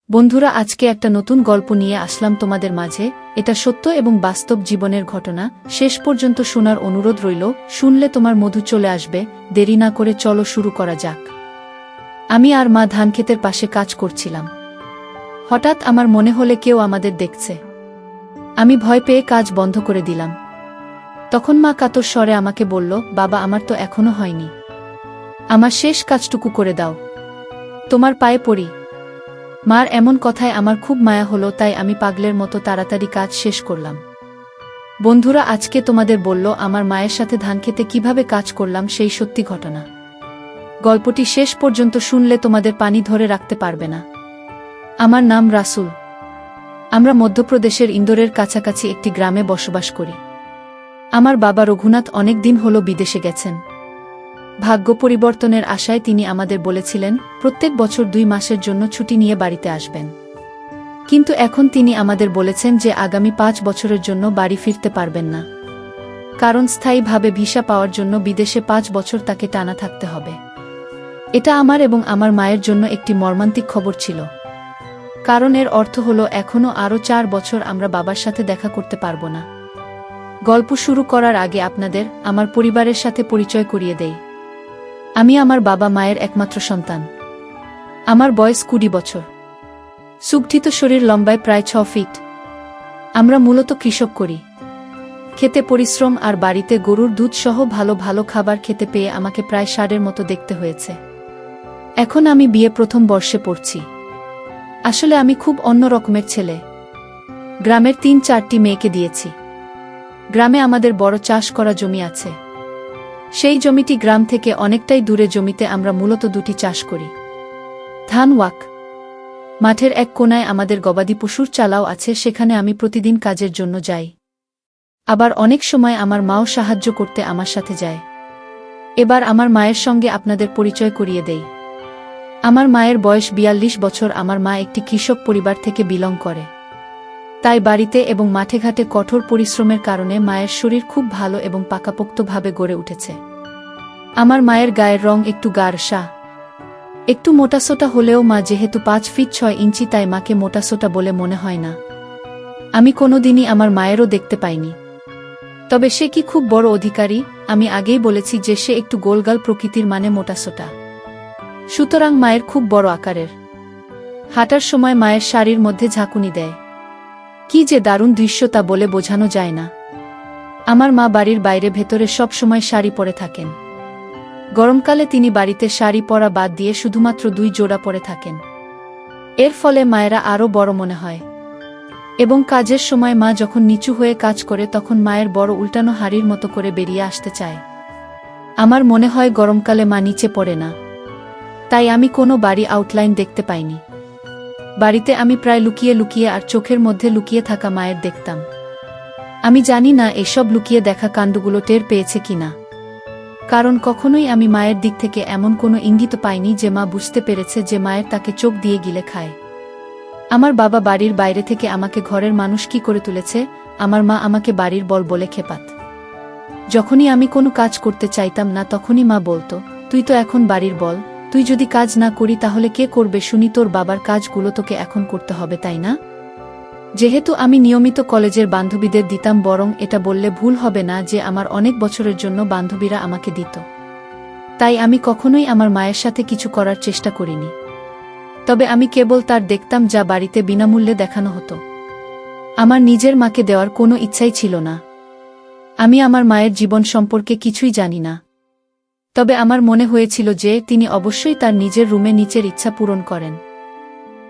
বন্ধুরা, আজকে একটা নতুন গল্প নিয়ে আসলাম তোমাদের মাঝে। এটা সত্য এবং বাস্তব জীবনের ঘটনা। শেষ পর্যন্ত শোনার অনুরোধ রইল। শুনলে তোমার মধু চলে আসবে। দেরি না করে চলো শুরু করা যাক। আমি আর মা ধানক্ষেতের পাশে কাজ করছিলাম। হঠাৎ আমার মনে হলে কেউ আমাদের দেখছে। আমি ভয় পেয়ে কাজ বন্ধ করে দিলাম। তখন মা কাতর স্বরে আমাকে বলল, বাবা, আমার তো এখনো হয়নি। আমার শেষ কাজটুকু করে দাও, তোমার পায়ে পড়ি। মার এমন কথায় আমার খুব মায়া হলো, তাই আমি পাগলের মতো তাড়াতাড়ি কাজ শেষ করলাম। বন্ধুরা, আজকে তোমাদের বলল আমার মায়ের সাথে ধানক্ষেতে কিভাবে কাজ করলাম সেই সত্যি ঘটনা। গল্পটি শেষ পর্যন্ত শুনলে তোমাদের পানি ধরে রাখতে পারবে না। আমার নাম রাসুল। আমরা মধ্যপ্রদেশের ইন্দোরের কাছাকাছি একটি গ্রামে বসবাস করি। আমার বাবা রঘুনাথ অনেক দিন হলো বিদেশে গেছেন। ভাগ্য পরিবর্তনের আশায় তিনি আমাদের বলেছিলেন প্রত্যেক বছর 2 মাসের জন্য ছুটি নিয়ে বাড়িতে আসবেন। কিন্তু এখন তিনি আমাদের বলেছেন যে আগামী 5 বছরের জন্য বাড়ি ফিরতে পারবেন না। কারণ স্থায়ীভাবে ভিসা পাওয়ার জন্য বিদেশে 5 বছর তাকে টানা থাকতে হবে। এটা আমার এবং আমার মায়ের জন্য একটি মর্মান্তিক খবর ছিল। কারণ এর অর্থ হলো এখনো আরও 4 বছর আমরা বাবার সাথে দেখা করতে পারব না। গল্প শুরু করার আগে আপনাদের আমার পরিবারের সাথে পরিচয় করিয়ে দেই। আমি আমার বাবা মায়ের একমাত্র সন্তান। আমার বয়স 20 বছর। সুগঠিত শরীর, লম্বায় প্রায় 6 ফিট। আমরা মূলত কৃষক করি। খেতে পরিশ্রম আর বাড়িতে গরুর দুধ সহ ভালো ভালো খাবার খেতে পেয়ে আমাকে প্রায় ষাঁড়ের মতো দেখতে হয়েছে। এখন আমি বিয়ে প্রথম বর্ষে পড়ছি। আসলে আমি খুব অন্য রকমের ছেলে। গ্রামের 3-4টি মেয়েকে দিয়েছি। গ্রামে আমাদের বড় চাষ করা জমি আছে। সেই জমিটি গ্রাম থেকে অনেকটাই দূরে। জমিতে আমরা মূলত 2টি চাষ করি, ধান ওয়াক। মাঠের এক কোণায় আমাদের গবাদি পশুর চালাও আছে, সেখানে আমি প্রতিদিন কাজের জন্য যাই। আবার অনেক সময় আমার মাও সাহায্য করতে আমার সাথে যায়। এবার আমার মায়ের সঙ্গে আপনাদের পরিচয় করিয়ে দেই। আমার মায়ের বয়স 42 বছর। আমার মা একটি কৃষক পরিবার থেকে বিলং করে। তাই বাড়িতে এবং মাঠে ঘাটে কঠোর পরিশ্রমের কারণে মায়ের শরীর খুব ভালো এবং পাকাপোক্তভাবে গড়ে উঠেছে। আমার মায়ের গায়ের রং একটু গাঢ়, একটু মোটাসোটা হলেও মা যেহেতু 5 ফিট 6 ইঞ্চি, তাই মাকে মোটাসোটা বলে মনে হয় না। আমি কোনোদিনই আমার মায়েরও দেখতে পাইনি। তবে সে কি খুব বড় অধিকারী? আমি আগেই বলেছি যে সে একটু গোলগাল প্রকৃতির, মানে মোটাসোটা। সুতরাং মায়ের খুব বড় আকারের। হাঁটার সময় মায়ের শাড়ির মধ্যে ঝাঁকুনি দেয়। কি যে দারুণ দৃশ্য তা বলে বোঝানো যায় না। আমার মা বাড়ির বাইরে ভেতরে সব সময় শাড়ি পরে থাকেন। গরমকালে তিনি বাড়িতে শাড়ি পরা বাদ দিয়ে শুধুমাত্র 2 জোড়া পরে থাকেন। এর ফলে মায়েরা আরও বড় মনে হয়। এবং কাজের সময় মা যখন নিচু হয়ে কাজ করে তখন মায়ের বড় উল্টানো হাড়ির মতো করে বেরিয়ে আসতে চায়। আমার মনে হয় গরমকালে মা নিচে পড়ে না। তাই আমি কোনো বাড়ি আউটলাইন দেখতে পাইনি। বাড়িতে আমি প্রায় লুকিয়ে লুকিয়ে আর চোখের মধ্যে লুকিয়ে থাকা মায়ের দেখতাম। আমি জানি না এসব লুকিয়ে দেখা কাণ্ডগুলো টের পেয়েছে কিনা। কারণ কখনোই আমি মায়ের দিক থেকে এমন কোনো ইঙ্গিত পাইনি যে মা বুঝতে পেরেছে যে মায়ের তাকে চোখ দিয়ে গিলে খায়। আমার বাবা বাড়ির বাইরে থেকে আমাকে ঘরের মানুষ কি করে তুলেছে। আমার মা আমাকে বাড়ির বল বলে খেপাত। যখনই আমি কোনো কাজ করতে চাইতাম না তখনই মা বলতো, তুই তো এখন বাড়ির বল, তুই যদি কাজ না করি তাহলে কে করবে শুনি? তোর বাবার কাজগুলো তোকে এখন করতে হবে, তাই না? যেহেতু আমি নিয়মিত কলেজের বান্ধবীদের দিতাম, বরং এটা বললে ভুল হবে না যে আমার অনেক বছরের জন্য বান্ধবীরা আমাকে দিত। তাই আমি কখনোই আমার মায়ের সাথে কিছু করার চেষ্টা করিনি। তবে আমি কেবল তার দেখতাম যা বাড়িতে বিনামূল্যে দেখানো হতো। আমার নিজের মাকে দেওয়ার কোনো ইচ্ছাই ছিল না। আমি আমার মায়ের জীবন সম্পর্কে কিছুই জানি না। তবে আমার মনে হয়েছিল যে তিনি অবশ্যই তার নিজের রুমে নিচের ইচ্ছা পূরণ করেন।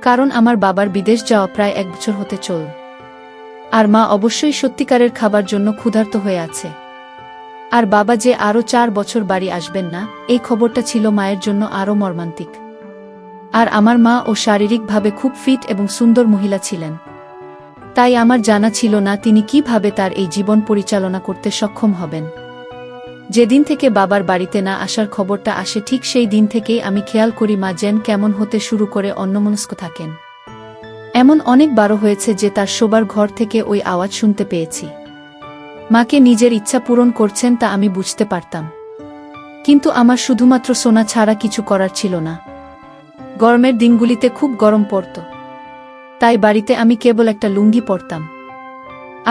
কারণ আমার বাবার বিদেশ যাওয়া প্রায় 1 বছর হতে চল। আর মা অবশ্যই সত্যিকারের খাবার জন্য ক্ষুধার্ত হয়ে আছে। আর বাবা যে আরও 4 বছর বাড়ি আসবেন না, এই খবরটা ছিল মায়ের জন্য আরও মর্মান্তিক। আর আমার মা ও শারীরিকভাবে খুব ফিট এবং সুন্দর মহিলা ছিলেন। তাই আমার জানা ছিল না তিনি কিভাবে তার এই জীবন পরিচালনা করতে সক্ষম হবেন। যেদিন থেকে বাবার বাড়িতে না আসার খবরটা আসে ঠিক সেই দিন থেকেই আমি খেয়াল করি মা যেন কেমন হতে শুরু করে অন্যমনস্ক থাকেন। এমন অনেকবারও হয়েছে যে তার শোবার ঘর থেকে ওই আওয়াজ শুনতে পেয়েছি। মাকে নিজের ইচ্ছা পূরণ করছেন তা আমি বুঝতে পারতাম। কিন্তু আমার শুধুমাত্র শোনা ছাড়া কিছু করার ছিল না। গরমের দিনগুলিতে খুব গরম পড়ত। তাই বাড়িতে আমি কেবল একটা লুঙ্গি পরতাম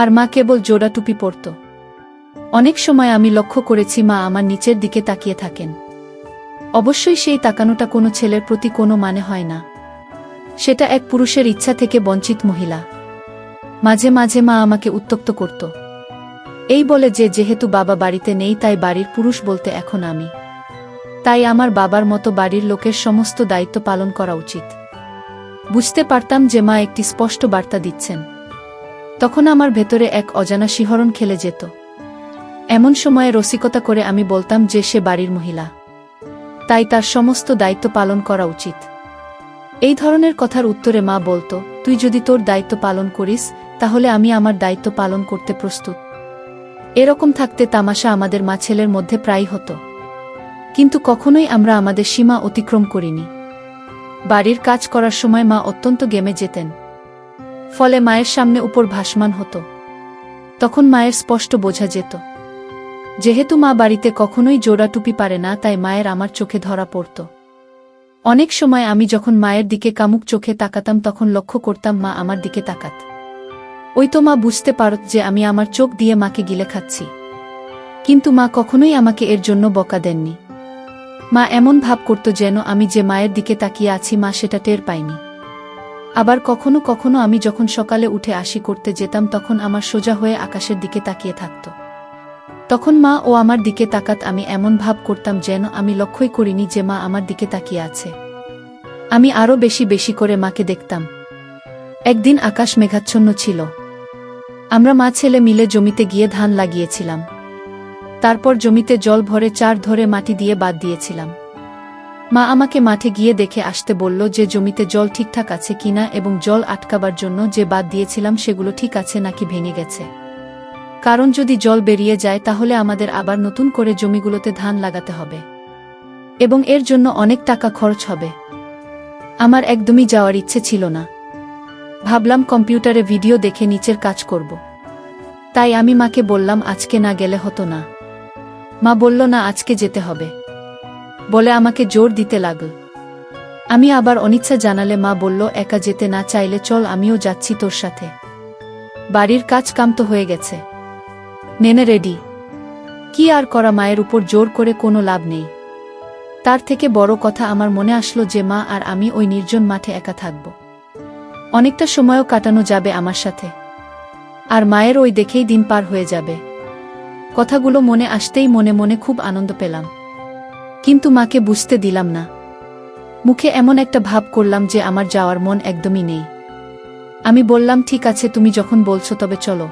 আর মা কেবল জোড়া টুপি পরত। অনেক সময় আমি লক্ষ্য করেছি মা আমার নিচের দিকে তাকিয়ে থাকেন। অবশ্যই সেই তাকানোটা কোনো ছেলের প্রতি কোনো মানে হয় না, সেটা এক পুরুষের ইচ্ছা থেকে বঞ্চিত মহিলা। মাঝে মাঝে মা আমাকে উত্ত্যক্ত করত, এই বলে যে যেহেতু বাবা বাড়িতে নেই তাই বাড়ির পুরুষ বলতে এখন আমি, তাই আমার বাবার মতো বাড়ির লোকের সমস্ত দায়িত্ব পালন করা উচিত। বুঝতে পারতাম যে মা একটি স্পষ্ট বার্তা দিচ্ছেন। তখন আমার ভেতরে এক অজানা শিহরণ খেলে যেত। এমন সময়ে রসিকতা করে আমি বলতাম যে সে বাড়ির মহিলা, তাই তার সমস্ত দায়িত্ব পালন করা উচিত। এই ধরনের কথার উত্তরে মা বলতো, তুই যদি তোর দায়িত্ব পালন করিস তাহলে আমি আমার দায়িত্ব পালন করতে প্রস্তুত। এরকম থাকতে তামাশা আমাদের মা ছেলের মধ্যে প্রায়ই হতো, কিন্তু কখনোই আমরা আমাদের সীমা অতিক্রম করিনি। বাড়ির কাজ করার সময় মা অত্যন্ত গেমে যেতেন, ফলে মায়ের সামনে উপর ভাসমান হতো। তখন মায়ের স্পষ্ট বোঝা যেত। যেহেতু মা বাড়িতে কখনোই জোড়া টুপি পারে না, তাই মায়ের আমার চোখে ধরা পড়ত। অনেক সময় আমি যখন মায়ের দিকে কামুক চোখে তাকাতাম তখন লক্ষ্য করতাম মা আমার দিকে তাকাত। ওই তো মা বুঝতে পারত যে আমি আমার চোখ দিয়ে মাকে গিলে খাচ্ছি, কিন্তু মা কখনোই আমাকে এর জন্য বকা দেননি। মা এমন ভাব করত যেন আমি যে মায়ের দিকে তাকিয়ে আছি মা সেটা টের পাইনি। আবার কখনো কখনো আমি যখন সকালে উঠে আসি করতে যেতাম তখন আমার সোজা হয়ে আকাশের দিকে তাকিয়ে থাকত। তখন মা ও আমার দিকে তাকাত, আমি এমন ভাব করতাম যেন আমি লক্ষ্যই করিনি যে মা আমার দিকে তাকিয়ে আছে। আমি আরও বেশি বেশি করে মাকে দেখতাম। একদিন আকাশ মেঘাচ্ছন্ন ছিল। আমরা মা ছেলে মিলে জমিতে গিয়ে ধান লাগিয়েছিলাম। তারপর জমিতে জল ভরে চার ধরে মাটি দিয়ে বাদ দিয়েছিলাম। মা আমাকে মাঠে গিয়ে দেখে আসতে বলল যে জমিতে জল ঠিকঠাক আছে কিনা এবং জল আটকাবার জন্য যে বাদ দিয়েছিলাম সেগুলো ঠিক আছে নাকি ভেঙে গেছে। কারণ যদি জল বেরিয়ে যায় তাহলে আমাদের আবার নতুন করে জমিগুলোতে ধান লাগাতে হবে এবং এর জন্য অনেক টাকা খরচ হবে। আমার একদমই যাওয়ার ইচ্ছে ছিল না। ভাবলাম কম্পিউটারে ভিডিও দেখে নিচের কাজ করব। তাই আমি মাকে বললাম আজকে না গেলে হতো না। মা বলল না, আজকে যেতে হবে বলে আমাকে জোর দিতে লাগল। আমি আবার অনিচ্ছা জানালে মা বলল, একা যেতে না চাইলে চল, আমিও যাচ্ছি তোর সাথে। বাড়ির কাজ কাম তো হয়ে গেছে, নেনে রেডি। কি আর করা, মায়ের উপর জোর করে কোনো লাভ নেই। তার থেকে বড় কথা আমার মনে আসলো যে মা আর আমি ওই নির্জন মাঠে একা থাকব। অনেকটা সময়ও কাটানো যাবে আমার সাথে, আর মায়ের ওই দেখেই দিন পার হয়ে যাবে। কথাগুলো মনে আসতেই মনে মনে খুব আনন্দ পেলাম, কিন্তু মাকে বুঝতে দিলাম না। মুখে এমন একটা ভাব করলাম যে আমার যাওয়ার মন একদমই নেই। আমি বললাম, ঠিক আছে, তুমি যখন বলছো তবে চলো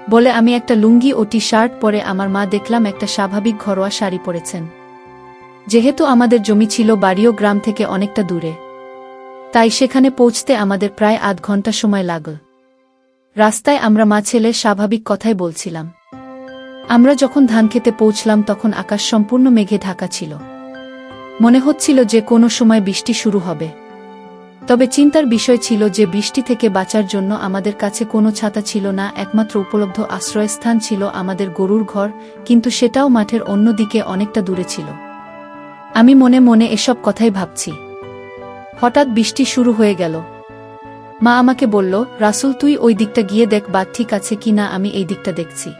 বলে আমি একটা লুঙ্গি ও টি শার্ট পরে আমার মা দেখলাম একটা স্বাভাবিক ঘরোয়া শাড়ি পরেছেন। যেহেতু আমাদের জমি ছিল বাড়িও গ্রাম থেকে অনেকটা দূরে, তাই সেখানে পৌঁছতে আমাদের প্রায় আধ ঘন্টা সময় লাগল। রাস্তায় আমরা মা ছেলে স্বাভাবিক কথাই বলছিলাম। আমরা যখন ধান খেতে পৌঁছলাম তখন আকাশ সম্পূর্ণ মেঘে ঢাকা ছিল। মনে হচ্ছিল যে কোনো সময় বৃষ্টি শুরু হবে। তবে চিন্তার বিষয় ছিল যে বৃষ্টি থেকে বাঁচার জন্য আমাদের কাছে কোনো ছাতা ছিল না। একমাত্র উপলব্ধ আশ্রয়স্থান ছিল আমাদের গরুর ঘর, কিন্তু সেটাও মাঠের অন্য দিকে অনেকটা দূরে ছিল। আমি মনে মনে এসব কথাই ভাবছি। হঠাৎ বৃষ্টি শুরু হয়ে গেল। মা আমাকে বলল, রাসুল, তুই ওই দিকটা গিয়ে দেখ বাদ ঠিক আছে কি না, আমি এই দিকটা দেখছি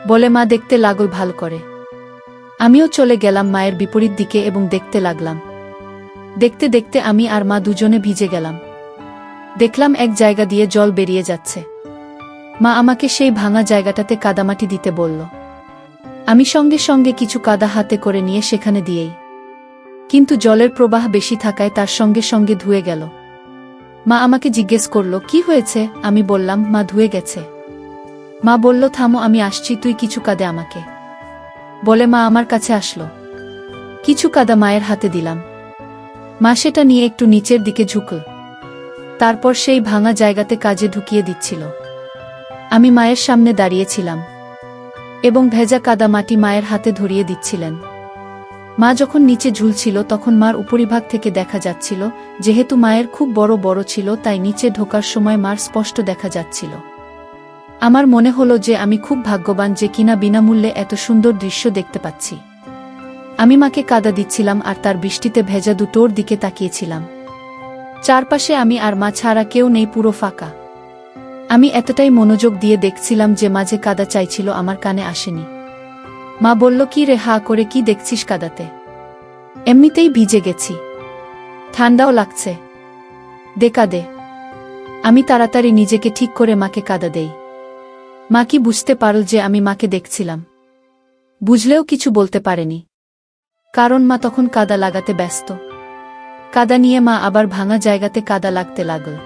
বলে মা দেখতে লাগল ভালো করে। আমিও চলে গেলাম মায়ের বিপরীত দিকে এবং দেখতে লাগলাম। দেখতে দেখতে আমি আর মা দুজনে ভিজে গেলাম। দেখলাম এক জায়গা দিয়ে জল বেরিয়ে যাচ্ছে। মা আমাকে সেই ভাঙা জায়গাটাতে কাদামাটি দিতে বলল। আমি সঙ্গে সঙ্গে কিছু কাদা হাতে করে নিয়ে সেখানে দিয়েই, কিন্তু জলের প্রবাহ বেশি থাকায় তার সঙ্গে সঙ্গে ধুয়ে গেল। মা আমাকে জিজ্ঞেস করল, কি হয়েছে? আমি বললাম, মা ধুয়ে গেছে। মা বলল, থামো, আমি আসছি, তুই কিছু কাদে আমাকে বলে মা আমার কাছে আসলো। কিছু কাদা মায়ের হাতে দিলাম। মা সেটা নিয়ে একটু নিচের দিকে ঝুঁকল, তারপর সেই ভাঙা জায়গাতে কাজে ঢুকিয়ে দিচ্ছিল। আমি মায়ের সামনে দাঁড়িয়েছিলাম এবং ভেজা কাদা মাটি মায়ের হাতে ধরিয়ে দিচ্ছিলেন। মা যখন নিচে ঝুলছিল তখন মার উপরিভাগ থেকে দেখা যাচ্ছিল। যেহেতু মায়ের খুব বড় বড় ছিল তাই নিচে ঢোকার সময় মার স্পষ্ট দেখা যাচ্ছিল। আমার মনে হলো যে আমি খুব ভাগ্যবান যে কিনা বিনামূল্যে এত সুন্দর দৃশ্য দেখতে পাচ্ছি। আমি মাকে কাদা দিচ্ছিলাম আর তার বৃষ্টিতে ভেজা দুটোর দিকে তাকিয়েছিলাম। চারপাশে আমি আর মা ছাড়া কেউ নেই, পুরো ফাঁকা। আমি এতটাই মনোযোগ দিয়ে দেখছিলাম যে মাঝে কাদা চাইছিল, আমার কানে আসেনি। মা বলল, কি রে, হা করে কি দেখছিস কাদাতে? এমনিতেই ভিজে গেছি, ঠান্ডাও লাগছে, দে কাঁদে। আমি তাড়াতাড়ি নিজেকে ঠিক করে মাকে কাদা দেই। মা কি বুঝতে পারল যে আমি মাকে দেখছিলাম? বুঝলেও কিছু বলতে পারেনি, কারণ মা তখন কাদা লাগাতে ব্যস্ত। কাদা নিয়ে মা আবার ভাঙা জায়গাতে কাদা লাগতে লাগল।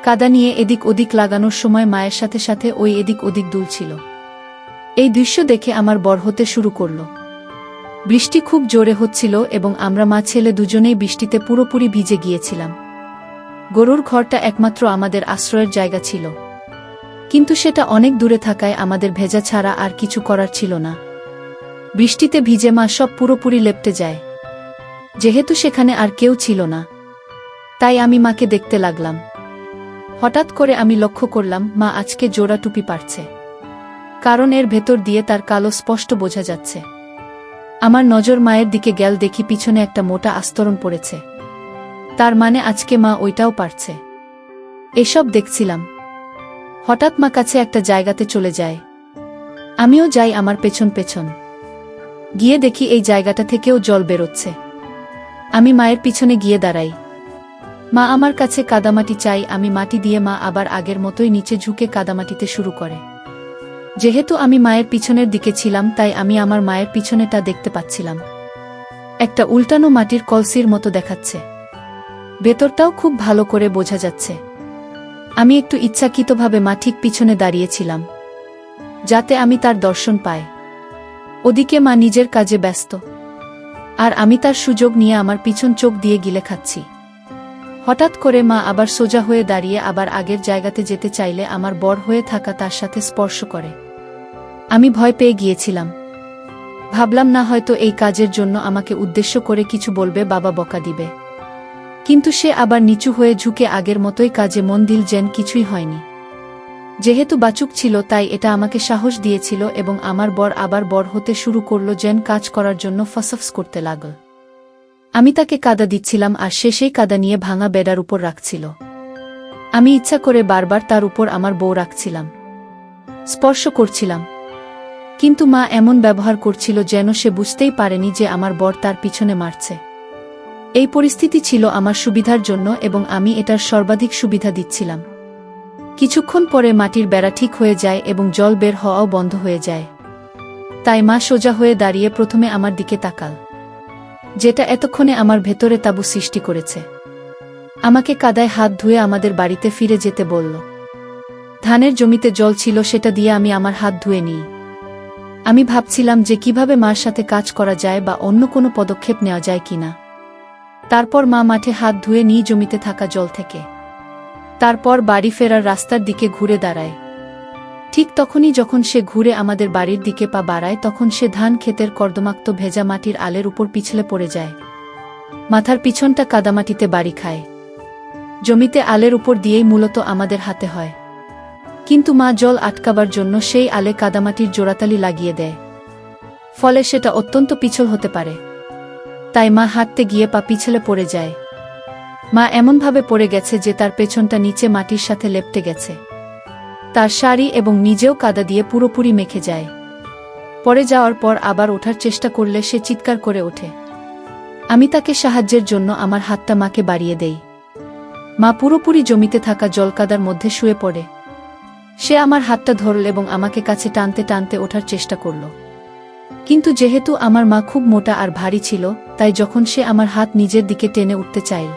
কাদা নিয়ে এদিক ওদিক লাগানোর সময় মায়ের সাথে সাথে ওই এদিক ওদিক দুলছিল। এই দৃশ্য দেখে আমার বর হতে শুরু করল। বৃষ্টি খুব জোরে হচ্ছিল এবং আমরা মা ছেলে দুজনেই বৃষ্টিতে পুরোপুরি ভিজে গিয়েছিলাম। গরুর ঘরটা একমাত্র আমাদের আশ্রয়ের জায়গা ছিল, কিন্তু সেটা অনেক দূরে থাকায় আমাদের ভেজা ছাড়া আর কিছু করার ছিল না। বৃষ্টিতে ভিজে মা সব পুরোপুরি লেপ্টে যায়। যেহেতু সেখানে আর কেউ ছিল না, তাই আমি মাকে দেখতে লাগলাম। হঠাৎ করে আমি লক্ষ্য করলাম মা আজকে জোড়া টুপি পারছে, কারণ এর ভেতর দিয়ে তার কালো স্পষ্ট বোঝা যাচ্ছে। আমার নজর মায়ের দিকে গেল, দেখি পিছনে একটা মোটা আস্তরণ পড়েছে। তার মানে আজকে মা ওইটাও পারছে। এসব দেখছিলাম, হঠাৎ মা কাছে একটা জায়গাতে চলে যায়। আমিও যাই আমার পেছন পেছন। গিয়ে দেখি এই জায়গাটা থেকেও জল বেরোচ্ছে। আমি মায়ের পিছনে গিয়ে দাঁড়াই। মা আমার কাছে কাদামাটি চাই, আমি মাটি দিয়ে মা আবার আগের মতোই নিচে ঝুঁকে কাদামাটিতে শুরু করে। যেহেতু আমি মায়ের পিছনের দিকে ছিলাম, তাই আমি আমার মায়ের পিছনেটা দেখতে পাচ্ছিলাম। একটা উল্টানো মাটির কলসির মতো দেখাচ্ছে, ভেতরটাও খুব ভালো করে বোঝা যাচ্ছে। আমি একটু ইচ্ছাকৃতভাবে মা ঠিক পিছনে দাঁড়িয়েছিলাম, যাতে আমি তার দর্শন পাই। ওদিকে মা নিজের কাজে ব্যস্ত, আর আমি তার সুযোগ নিয়ে আমার পিছন চোখ দিয়ে গিলে খাচ্ছি। হঠাৎ করে মা আবার সোজা হয়ে দাঁড়িয়ে আবার আগের জায়গাতে যেতে চাইলে আমার বর হয়ে থাকা তার সাথে স্পর্শ করে। আমি ভয় পেয়ে গিয়েছিলাম। ভাবলাম না হয়তো এই কাজের জন্য আমাকে উদ্দেশ্য করে কিছু বলবে, বাবা বকা দিবে। কিন্তু সে আবার নিচু হয়ে ঝুঁকে আগের মতোই কাজে মন দিল, যেন কিছুই হয়নি। যেহেতু বাচুক ছিল, তাই এটা আমাকে সাহস দিয়েছিল এবং আমার বর আবার বর হতে শুরু করল, যেন কাজ করার জন্য ফসফস করতে লাগল। আমি তাকে কাদা দিচ্ছিলাম আর সে সেই কাদা নিয়ে ভাঙা বেড়ার উপর রাখছিল। আমি ইচ্ছা করে বারবার তার উপর আমার বউ রাখছিলাম, স্পর্শ করছিলাম। কিন্তু মা এমন ব্যবহার করছিল যেন সে বুঝতেই পারেনি যে আমার বর তার পিছনে মারছে। এই পরিস্থিতি ছিল আমার সুবিধার জন্য এবং আমি এটার সর্বাধিক সুবিধা দিচ্ছিলাম। কিছুক্ষণ পরে মাটির বেড়া ঠিক হয়ে যায় এবং জল বের হওয়াও বন্ধ হয়ে যায়। তাই মা সোজা হয়ে দাঁড়িয়ে প্রথমে আমার দিকে তাকাল, যেটা এতক্ষণে আমার ভেতরে তাঁবু সৃষ্টি করেছে। আমাকে কাদায় হাত ধুয়ে আমাদের বাড়িতে ফিরে যেতে বলল। ধানের জমিতে জল ছিল, সেটা দিয়ে আমি আমার হাত ধুয়ে নিই। আমি ভাবছিলাম যে কিভাবে মার সাথে কাজ করা যায় বা অন্য কোনো পদক্ষেপ নেওয়া যায় কিনা। তারপর মা মাঠে হাত ধুয়ে নিই জমিতে থাকা জল থেকে। তারপর বাড়ি ফেরার রাস্তার দিকে ঘুরে দাঁড়ায়। ঠিক তখনই যখন সে ঘুরে আমাদের বাড়ির দিকে পা বাড়ায়, তখন সে ধান ক্ষেতের কর্দমাক্ত ভেজা মাটির আলের উপর পিছলে পড়ে যায়। মাথার পিছনটা কাদামাটিতে বাড়ি খায়। জমিতে আলের উপর দিয়েই মূলত আমাদের হাতে হয়, কিন্তু মা জল আটকাবার জন্য সেই আলে কাদামাটির জোড়াতালি লাগিয়ে দেয়, ফলে সেটা অত্যন্ত পিছল হতে পারে। তাই মা হাঁটতে গিয়ে পা পিছলে পড়ে যায়। মা এমনভাবে পড়ে গেছে যে তার পেছনটা নিচে মাটির সাথে লেপ্টে গেছে। তার শাড়ি এবং নিজেও কাদা দিয়ে পুরোপুরি মেখে যায়। পড়ে যাওয়ার পর আবার ওঠার চেষ্টা করলে সে চিৎকার করে ওঠে। আমি তাকে সাহায্যের জন্য আমার হাতটা মাকে বাড়িয়ে দেই। মা পুরোপুরি জমিতে থাকা জলকাদার মধ্যে শুয়ে পড়ে। সে আমার হাতটা ধরল এবং আমাকে কাছে টানতে টানতে ওঠার চেষ্টা করল। কিন্তু যেহেতু আমার মা খুব মোটা আর ভারী ছিল, তাই যখন সে আমার হাত নিজের দিকে টেনে উঠতে চাইল,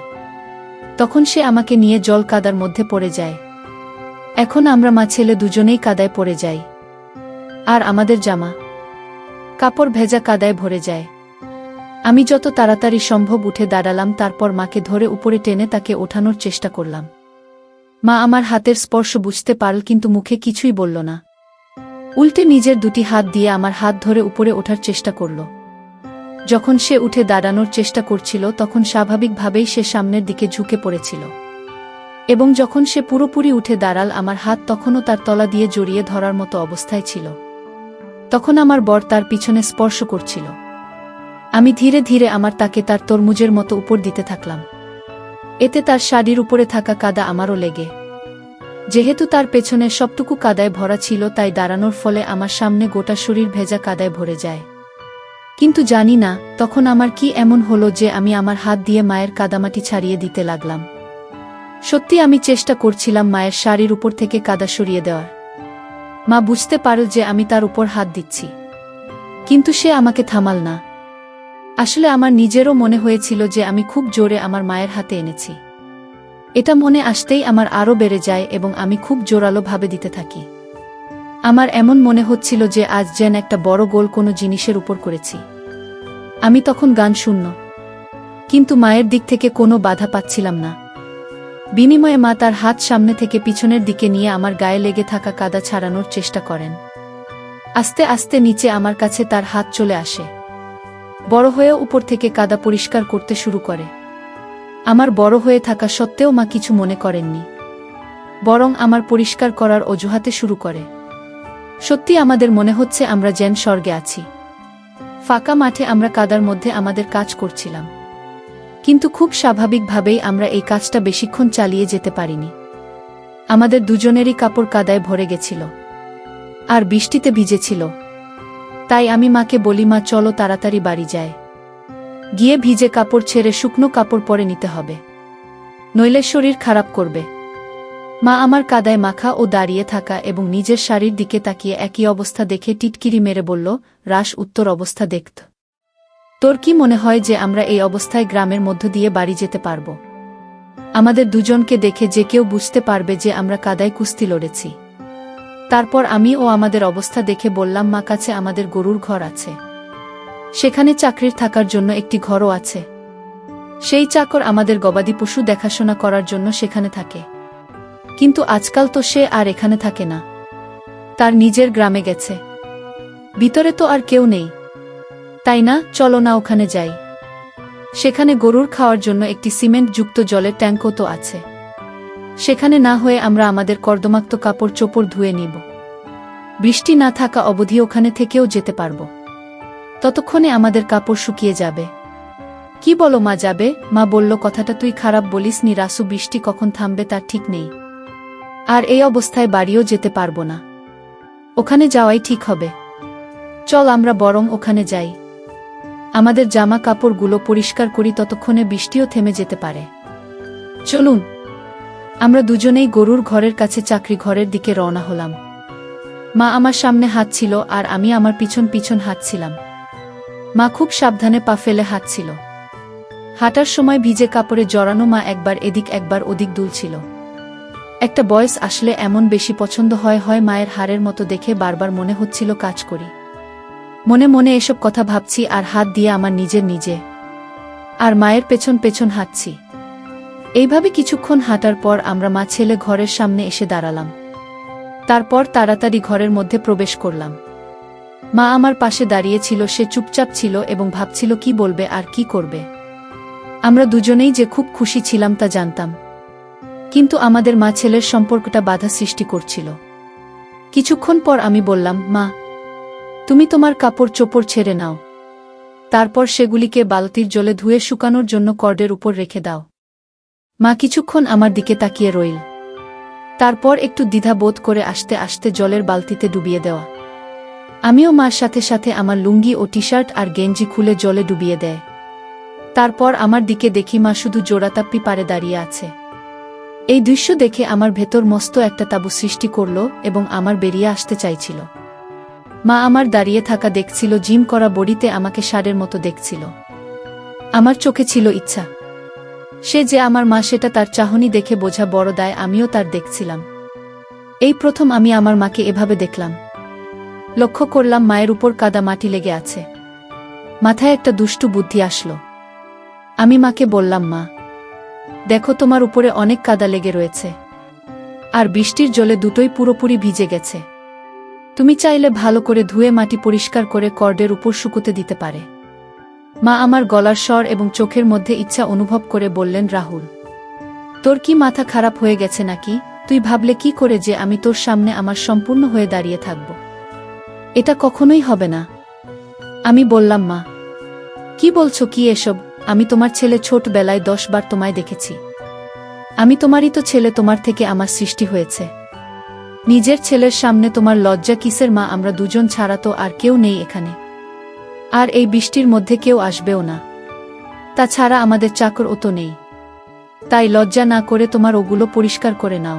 তখন সে আমাকে নিয়ে জল কাদার মধ্যে পড়ে যায়। এখন আমরা মা ছেলে দুজনেই কাদায় পড়ে যাই, আর আমাদের জামা কাপড় ভেজা কাদায় ভরে যায়। আমি যত তাড়াতাড়ি সম্ভব উঠে দাঁড়ালাম, তারপর মাকে ধরে উপরে টেনে তাকে ওঠানোর চেষ্টা করলাম। মা আমার হাতের স্পর্শ বুঝতে পারল, কিন্তু মুখে কিছুই বলল না। উল্টে নিজের দুটি হাত দিয়ে আমার হাত ধরে উপরে ওঠার চেষ্টা করল। যখন সে উঠে দাঁড়ানোর চেষ্টা করছিল, তখন স্বাভাবিকভাবেই সে সামনের দিকে ঝুঁকে পড়েছিল, এবং যখন সে পুরোপুরি উঠে দাঁড়াল, আমার হাত তখনও তার তলা দিয়ে জড়িয়ে ধরার মতো অবস্থায় ছিল। তখন আমার বর তার পিছনে স্পর্শ করছিল। আমি ধীরে ধীরে আমার তাকে তার তরমুজের মতো উপর দিতে থাকলাম। এতে তার শাড়ির উপরে থাকা কাদা আমারও লেগে। যেহেতু তার পেছনের সবটুকু কাদায় ভরা ছিল, তাই দাঁড়ানোর ফলে আমার সামনে গোটা শরীর ভেজা কাদায় ভরে যায়। কিন্তু জানি না তখন আমার কি এমন হলো যে আমি আমার হাত দিয়ে মায়ের কাদামাটি ছাড়িয়ে দিতে লাগলাম। সত্যি আমি চেষ্টা করছিলাম মায়ের শাড়ির উপর থেকে কাদা সরিয়ে দেওয়ার। মা বুঝতে পারল যে আমি তার উপর হাত দিচ্ছি, কিন্তু সে আমাকে থামাল না। আসলে আমার নিজেরও মনে হয়েছিল যে আমি খুব জোরে আমার মায়ের হাতে এনেছি। এটা মনে আসতেই আমার আরও বেড়ে যায় এবং আমি খুব জোরালো ভাবে দিতে থাকি। আমার এমন মনে হচ্ছিল যে আজ যেন একটা বড় গোল কোনো জিনিসের উপর করেছি। আমি তখন গান শূন্য, কিন্তু মায়ের দিক থেকে কোনো বাধা পাচ্ছিলাম না। বিনিময়ে মা তার হাত সামনে থেকে পিছনের দিকে নিয়ে আমার গায়ে লেগে থাকা কাদা ছাড়ানোর চেষ্টা করেন। আস্তে আস্তে নিচে আমার কাছে তার হাত চলে আসে। বড় হয়ে উপর থেকে কাদা পরিষ্কার করতে শুরু করে। আমার বড় হয়ে থাকা সত্ত্বেও মা কিছু মনে করেননি, বরং আমার পরিষ্কার করার অজুহাতে শুরু করে। সত্যি আমাদের মনে হচ্ছে আমরা যেন স্বর্গে আছি। ফাঁকা মাঠে আমরা কাদার মধ্যে আমাদের কাজ করছিলাম, কিন্তু খুব স্বাভাবিকভাবেই আমরা এই কাজটা বেশিক্ষণ চালিয়ে যেতে পারিনি। আমাদের দুজনেরই কাপড় কাদায় ভরে গেছিল আর বৃষ্টিতে ভিজেছিল। তাই আমি মাকে বলি, মা চলো তাড়াতাড়ি বাড়ি যায়, গিয়ে ভিজে কাপড় ছেড়ে শুকনো কাপড় পরে নিতে হবে, নইলে শরীর খারাপ করবে। মা আমার কাদায় মাখা ও দাঁড়িয়ে থাকা এবং নিজের শাড়ির দিকে তাকিয়ে একই অবস্থা দেখে টিটকিরি মেরে বলল, রাস, উত্তর অবস্থা দেখত। তোর কি মনে হয় যে আমরা এই অবস্থায় গ্রামের মধ্য দিয়ে বাড়ি যেতে পারব? আমাদের দুজনকে দেখে যে কেউ বুঝতে পারবে যে আমরা কাদায় কুস্তি লড়েছি? তারপর আমি ও আমাদের অবস্থা দেখে বললাম, মা, কাছে আমাদের গরুর ঘর আছে, সেখানে চাকরির থাকার জন্য একটি ঘরও আছে। সেই চাকর আমাদের গবাদি পশু দেখাশোনা করার জন্য সেখানে থাকে, কিন্তু আজকাল তো সে আর এখানে থাকে না, তার নিজের গ্রামে গেছে। ভিতরে তো আর কেউ নেই, তাই না? চলো না ওখানে যাই। সেখানে গরুর খাওয়ার জন্য একটি সিমেন্টযুক্ত জলের ট্যাঙ্কও তো আছে। সেখানে না হয়ে আমরা আমাদের কর্দমাক্ত কাপড় চোপড় ধুয়ে নিব। বৃষ্টি না থাকা অবধি ওখানে থেকেও যেতে পারব। ততক্ষণে আমাদের কাপড় শুকিয়ে যাবে। কি বলো মা, যাবে? মা বলল, কথাটা তুই খারাপ বলিস নি রাসু, বৃষ্টি কখন থামবে তার ঠিক নেই, আর এই অবস্থায় বাড়িও যেতে পারবো না। ওখানে যাওয়াই ঠিক হবে। চল আমরা বরং ওখানে যাই, আমাদের জামা কাপড়গুলো পরিষ্কার করি, ততক্ষণে বৃষ্টিও থেমে যেতে পারে। চলুন। আমরা দুজনেই গরুর ঘরের কাছে চাকরি ঘরের দিকে রওনা হলাম। মা আমার সামনে হাঁটছিল আর আমি আমার পিছন পিছন হাঁটছিলাম। মা খুব সাবধানে পা ফেলে হাঁটছিল। হাঁটার সময় ভিজে কাপড়ে জড়ানো মা একবার এদিক একবার ওদিক দুলছিল। একটা বয়স আসলে এমন বেশি পছন্দ হয় মায়ের হাড়ের মতো দেখে বারবার মনে হচ্ছিল কাজ করি। মনে মনে এসব কথা ভাবছি আর হাত দিয়ে আমার নিজে আর মায়ের পেছন পেছন হাঁটছি। এইভাবে কিছুক্ষণ হাঁটার পর আমরা মা ছেলে ঘরের সামনে এসে দাঁড়ালাম। তারপর তাড়াতাড়ি ঘরের মধ্যে প্রবেশ করলাম। মা আমার পাশে দাঁড়িয়েছিল, সে চুপচাপ ছিল এবং ভাবছিল কি বলবে আর কি করবে। আমরা দুজনেই যে খুব খুশি ছিলাম তা জানতাম, কিন্তু আমাদের মা ছেলের সম্পর্কটা বাধা সৃষ্টি করছিল। কিছুক্ষণ পর আমি বললাম, মা, তুমি তোমার কাপড় চোপড় ছেড়ে নাও, তারপর সেগুলিকে বালতির জলে ধুয়ে শুকানোর জন্য কর্ডের উপর রেখে দাও। মা কিছুক্ষণ আমার দিকে তাকিয়ে রইল, তারপর একটু দ্বিধা বোধ করে আস্তে আস্তে জলের বালতিতে ডুবিয়ে দেওয়া। আমিও মার সাথে সাথে আমার লুঙ্গি ও টি শার্ট আর গেঞ্জি খুলে জলে ডুবিয়ে দেয়। তারপর আমার দিকে দেখি মা শুধু জোড়াতাপ্পি পারে দাঁড়িয়ে আছে। এই দৃশ্য দেখে আমার ভেতর মস্ত একটা তাঁবু সৃষ্টি করল এবং আমার বেরিয়ে আসতে চাইছিল। মা আমার দাঁড়িয়ে থাকা দেখছিল, জিম করা বডিতে আমাকে ষাঁড়ের মতো দেখছিল। আমার চোখে ছিল ইচ্ছা। সে যে আমার মা সেটা তার চাহনি দেখে বোঝা বড় দায়, আমিও তার দেখছিলাম। এই প্রথম আমি আমার মাকে এভাবে দেখলাম। লক্ষ্য করলাম মায়ের উপর কাদা মাটি লেগে আছে। মাথায় একটা দুষ্টু বুদ্ধি আসলো। আমি মাকে বললাম, মা, দেখো তোমার উপরে অনেক কাদা লেগে রয়েছে, আর বৃষ্টির জলে দুটোই পুরোপুরি ভিজে গেছে। তুমি চাইলে ভালো করে ধুয়ে মাটি পরিষ্কার করে কর্ডের উপর শুকোতে দিতে পারে। মা আমার গলার স্বর এবং চোখের মধ্যে ইচ্ছা অনুভব করে বললেন, রাহুল, তোর কি মাথা খারাপ হয়ে গেছে নাকি? তুই ভাবলে কি করে যে আমি তোর সামনে আমার সম্পূর্ণ হয়ে দাঁড়িয়ে থাকব? এটা কখনোই হবে না। আমি বললাম, মা, কি বলছো কি এসব? আমি তোমার ছেলে, ছোটবেলায় 10 বার তোমায় দেখেছি। আমি তোমারই তো ছেলে, তোমার থেকে আমার সৃষ্টি হয়েছে। নিজের ছেলের সামনে তোমার লজ্জা কিসের মা? আমরা দুজন ছাড়া তো আর কেউ নেই এখানে, আর এই বৃষ্টির মধ্যে কেউ আসবেও না। তাছাড়া আমাদের চাকর তো নেই, তাই লজ্জা না করে তোমার ওগুলো পরিষ্কার করে নাও,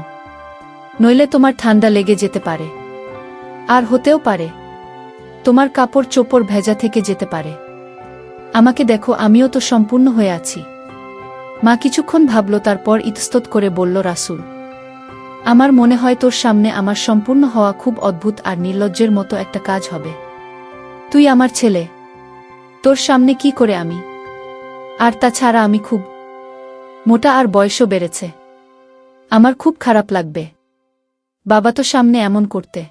নইলে তোমার ঠান্ডা লেগে যেতে পারে। আর হতেও পারে তোমার কাপড় চোপড় ভেজা থেকে যেতে পারে। আমাকে দেখো, আমিও তো সম্পূর্ণ হয়ে আছি। মা কিছুক্ষণ ভাবল, তারপর ইতস্তত করে বলল, রাসূল, আমার মনে হয় তোর সামনে আমার সম্পূর্ণ হওয়া খুব অদ্ভুত আর নির্লজ্জের মতো একটা কাজ হবে। তুই আমার ছেলে, তোর সামনে কি করে আমি? আর তাছাড়া আমি খুব মোটা আর বয়সও বেড়েছে, আমার খুব খারাপ লাগবে। বাবা তো সামনে এমন করতে।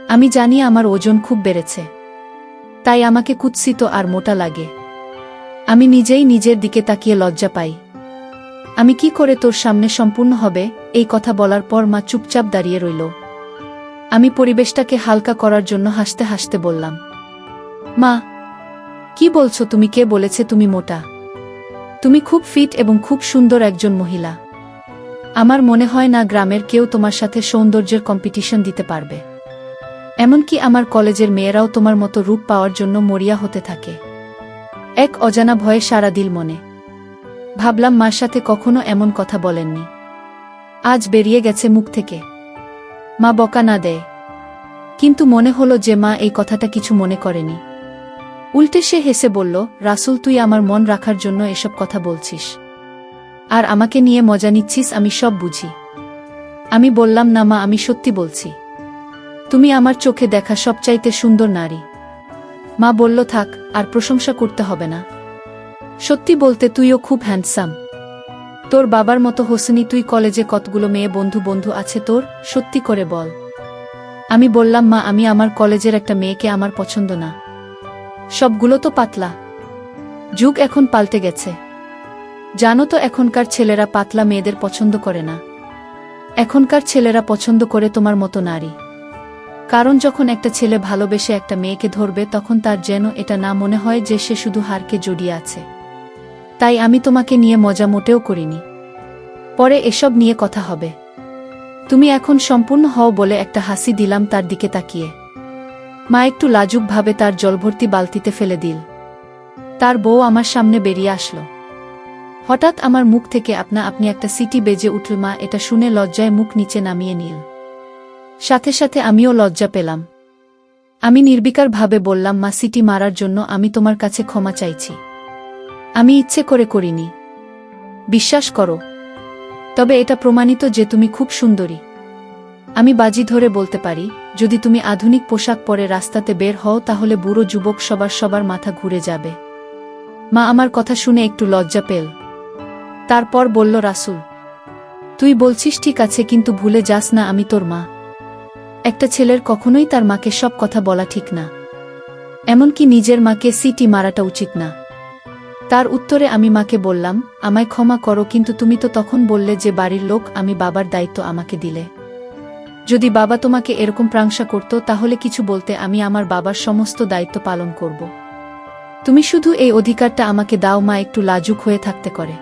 আমি জানি আমার ওজন খুব বেড়েছে, তাই আমাকে কুৎসিত আর মোটা লাগে। আমি নিজেই নিজের দিকে তাকিয়ে লজ্জা পাই। আমি কি করে তোর সামনে সম্পূর্ণ হবে? এই কথা বলার পর মা চুপচাপ দাঁড়িয়ে রইল। আমি পরিবেশটাকে হালকা করার জন্য হাসতে হাসতে বললাম, মা, কি বলছো তুমি? কে বলেছে তুমি মোটা? তুমি খুব ফিট এবং খুব সুন্দর একজন মহিলা। আমার মনে হয় না গ্রামের কেউ তোমার সাথে সৌন্দর্যের কম্পিটিশন দিতে পারবে। এমনকি আমার কলেজের মেয়েরাও তোমার মতো রূপ পাওয়ার জন্য মরিয়া হতে থাকে। এক অজানা ভয়ে সারা দিল মনে। ভাবলাম মার সাথে কখনো এমন কথা বলেননি, আজ বেরিয়ে গেছে মুখ থেকে। মা বকা না দেয়, কিন্তু মনে হলো যে মা এই কথাটা কিছু মনে করেনি। উল্টে সে হেসে বলল, রাসূল, তুই আমার মন রাখার জন্য এসব কথা বলছিস আর আমাকে নিয়ে মজা নিচ্ছিস, আমি সব বুঝি। আমি বললাম, না মা, আমি সত্যি বলছি, তুমি আমার চোখে দেখা সবচাইতে সুন্দর নারী। মা বলল, থাক, আর প্রশংসা করতে হবে না। সত্যি বলতে তুইও খুব হ্যান্ডসাম। তোর বাবার মতো হোসেনি। তুই কলেজে কতগুলো মেয়ে বন্ধু আছে তোর? সত্যি করে বল। আমি বললাম, মা, আমি আমার কলেজের একটা মেয়েকে আমার পছন্দ না। সবগুলো তো পাতলা। যুগ এখন পাল্টে গেছে, জানো তো। এখনকার ছেলেরা পাতলা মেয়েদের পছন্দ করে না। এখনকার ছেলেরা পছন্দ করে তোমার মতো নারী। কারণ যখন একটা ছেলে ভালোবেসে একটা মেয়েকে ধরবে, তখন তার যেন এটা না মনে হয় যে সে শুধু হারকে জড়িয়ে আছে। তাই আমি তোমাকে নিয়ে মজা মোটেও করিনি। পরে এসব নিয়ে কথা হবে। তুমি এখন সম্পূর্ণ হও বলে একটা হাসি দিলাম তার দিকে তাকিয়ে। মা একটু লাজুকভাবে তার জলভর্তি বালতিতে ফেলে দিল। তার বউ আমার সামনে বেরিয়ে আসলো। হঠাৎ আমার মুখ থেকে আপনা আপনি একটা সিটি বেজে উঠল। মা এটা শুনে লজ্জায় মুখ নিচে নামিয়ে নিল। সাথে সাথে আমিও লজ্জা পেলাম। আমি নির্বিকারভাবে বললাম, মা, সিটি মারার জন্য আমি তোমার কাছে ক্ষমা চাইছি। আমি ইচ্ছে করে করিনি, বিশ্বাস করো। তবে এটা প্রমাণিত যে তুমি খুব সুন্দরী। আমি বাজি ধরে বলতে পারি, যদি তুমি আধুনিক পোশাক পরে রাস্তাতে বের হও, তাহলে বুড়ো যুবক সবার মাথা ঘুরে যাবে। মা আমার কথা শুনে একটু লজ্জা পেল। তারপর বলল, রাসূল, তুই বলছিস ঠিক আছে, কিন্তু ভুলে যাস না আমি তোর মা। একটা ছেলের কখনোই তার মাকে সব কথা বলা ঠিক না, এমনকি নিজের মাকে সিটি মারাটা উচিত না। তার উত্তরে আমি মাকে বললাম, আমায় ক্ষমা করো, কিন্তু তুমি তো তখন বললে যে বাড়ির লোক, আমি বাবার দায়িত্ব আমাকে দিলে। যদি বাবা তোমাকে এরকম প্রাংশা করত, তাহলে কিছু বলতে, আমি আমার বাবার সমস্ত দায়িত্ব পালন করব। তুমি শুধু এই অধিকারটা আমাকে দাও। মা একটু লাজুক হয়ে থাকতে করে।